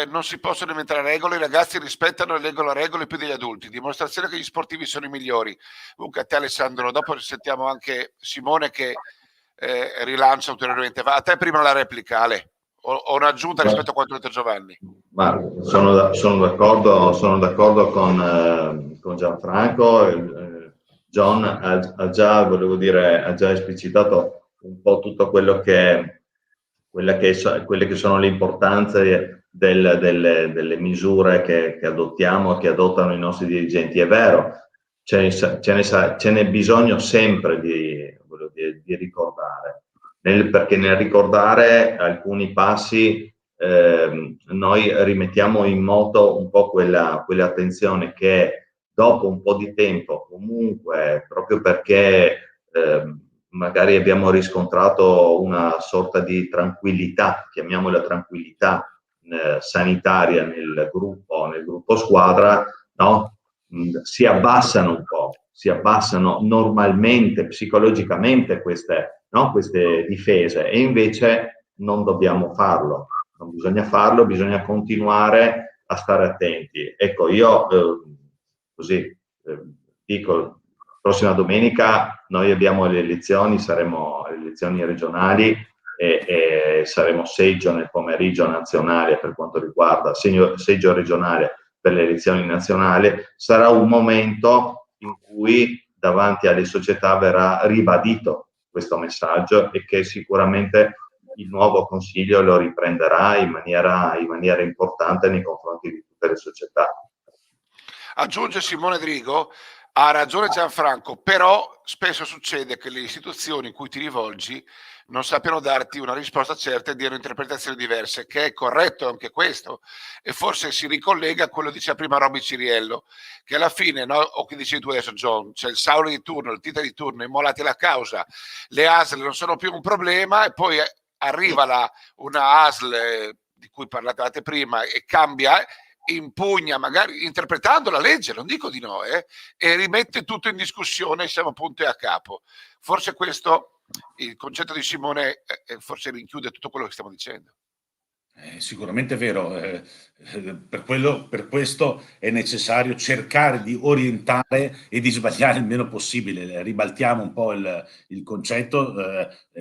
non si possono inventare regole, i ragazzi rispettano e leggono le regole più degli adulti, dimostrazione che gli sportivi sono i migliori. Comunque a te Alessandro, dopo sentiamo anche Simone che rilancia ulteriormente. Va a te prima la replica, Ale, o un'aggiunta rispetto a quanto ha detto Giovanni. Ma sono d'accordo con Gianfranco. John ha già esplicitato un po' tutto quelle che sono le importanze delle misure che adottiamo, che adottano i nostri dirigenti. È vero, ce n'è bisogno sempre di ricordare, perché nel ricordare alcuni passi noi rimettiamo in moto un po' quell'attenzione che dopo un po' di tempo, comunque, proprio perché magari abbiamo riscontrato una sorta di tranquillità, chiamiamola tranquillità sanitaria nel gruppo squadra, no? Si abbassano un po', si abbassano normalmente, psicologicamente queste difese, e invece non dobbiamo farlo, non bisogna farlo, bisogna continuare a stare attenti. Ecco, io dico, prossima domenica noi abbiamo le elezioni, saremo alle elezioni regionali e saremo seggio nel pomeriggio nazionale per quanto riguarda seggio regionale per le elezioni nazionali. Sarà un momento in cui davanti alle società verrà ribadito questo messaggio e che sicuramente il nuovo consiglio lo riprenderà in maniera importante nei confronti di tutte le società. Aggiunge Simone Drigo: ha ragione Gianfranco, però spesso succede che le istituzioni in cui ti rivolgi non sappiano darti una risposta certa e diano interpretazioni diverse, che è corretto anche questo, e forse si ricollega a quello che diceva prima Roby Ciriello, che alla fine, no, o che dicevi tu adesso John, c'è il Saule di turno, il Tita di turno, immolati la causa, le ASL non sono più un problema e poi arriva una ASL di cui parlavate prima, e cambia, impugna, magari interpretando la legge, non dico di no, e rimette tutto in discussione, siamo punto e a capo. Forse questo, il concetto di Simone, forse rinchiude tutto quello che stiamo dicendo. Sicuramente è vero, per questo è necessario cercare di orientare e di sbagliare il meno possibile. Ribaltiamo un po' il concetto,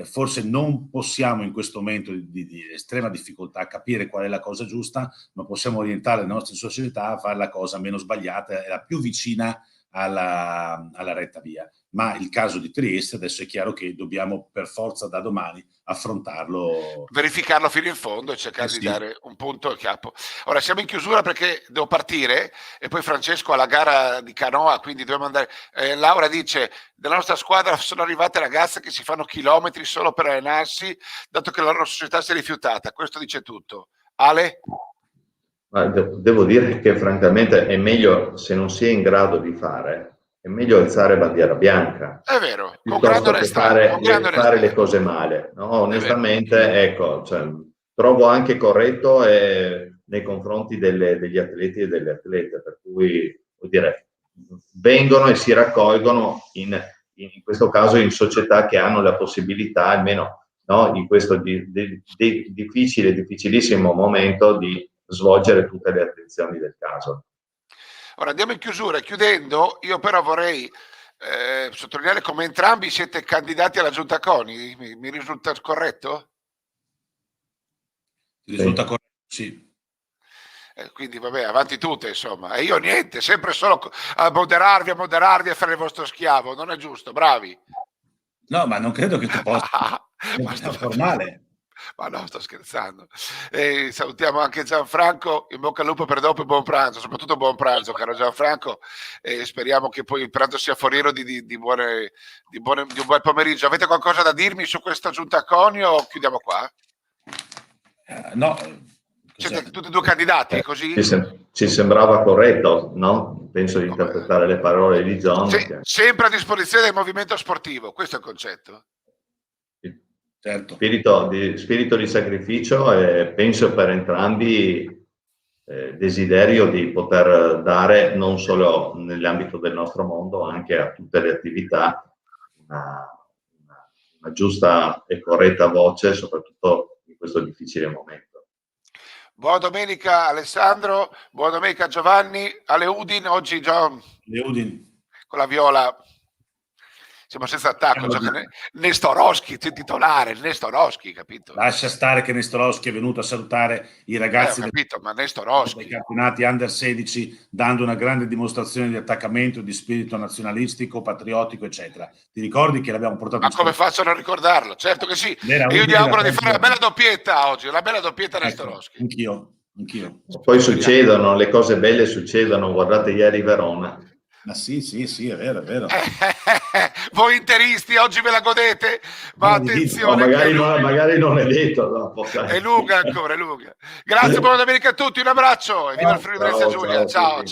forse non possiamo in questo momento di estrema difficoltà capire qual è la cosa giusta, ma possiamo orientare le nostre società a fare la cosa meno sbagliata e la più vicina alla retta via. Ma il caso di Trieste adesso è chiaro che dobbiamo per forza da domani affrontarlo, verificarlo fino in fondo e cercare di dare un punto al capo. Ora siamo in chiusura perché devo partire e poi Francesco ha la gara di canoa, quindi dobbiamo andare. Laura dice: della nostra squadra sono arrivate ragazze che si fanno chilometri solo per allenarsi, dato che la loro società si è rifiutata. Questo dice tutto. Ale? Devo dire che francamente è meglio, se non si è in grado di fare, è meglio alzare bandiera bianca. È vero, piuttosto che fare le cose male. No, onestamente, ecco, trovo anche corretto nei confronti degli atleti e delle atlete, per cui vuol dire, vengono e si raccolgono in questo caso in società che hanno la possibilità, almeno no, in questo difficilissimo momento, di svolgere tutte le attenzioni del caso. Ora andiamo in chiusura. Chiudendo, io però vorrei sottolineare come entrambi siete candidati alla Giunta CONI. Mi risulta corretto? Ti risulta corretto, sì. Quindi vabbè, avanti tutte, insomma. E io niente, sempre solo a moderarvi e fare il vostro schiavo. Non è giusto, bravi. No, ma non credo che tu possa. Ma sto formale. Ma no, sto scherzando. Salutiamo anche Gianfranco, in bocca al lupo per dopo e buon pranzo, soprattutto buon pranzo, caro Gianfranco, e speriamo che poi il pranzo sia foriero di un buon pomeriggio. Avete qualcosa da dirmi su questa Giunta CONI o chiudiamo qua? No. Siete tutti e due candidati, così? Ci sembrava corretto, no? Penso di interpretare le parole di John. Sempre a disposizione del movimento sportivo, questo è il concetto. Certo. Spirito di sacrificio e penso per entrambi desiderio di poter dare non solo nell'ambito del nostro mondo, anche a tutte le attività una giusta e corretta voce, soprattutto in questo difficile momento. Buona domenica Alessandro, buona domenica Giovanni, alle Udin, oggi John con la viola. Siamo senza attacco, gioca Nestorowski, titolare, Nestorowski, capito? Lascia stare che Nestorowski è venuto a salutare i ragazzi ma Nestorowski dei campionati Under 16, dando una grande dimostrazione di attaccamento, di spirito nazionalistico, patriottico, eccetera. Ti ricordi che l'abbiamo portato in come faccio a non ricordarlo? Certo che sì. E io gli auguro di fare una bella doppietta oggi, una bella doppietta Nestorowski. Anch'io. Poi succedono, le cose belle succedono, guardate ieri Verona. Ma sì, è vero. Voi interisti oggi ve la godete, ma attenzione, magari non è detto. No, è lunga ancora, è lunga. Grazie, buona domenica a tutti, un abbraccio e viva il Friuli Venezia Giulia. Ciao.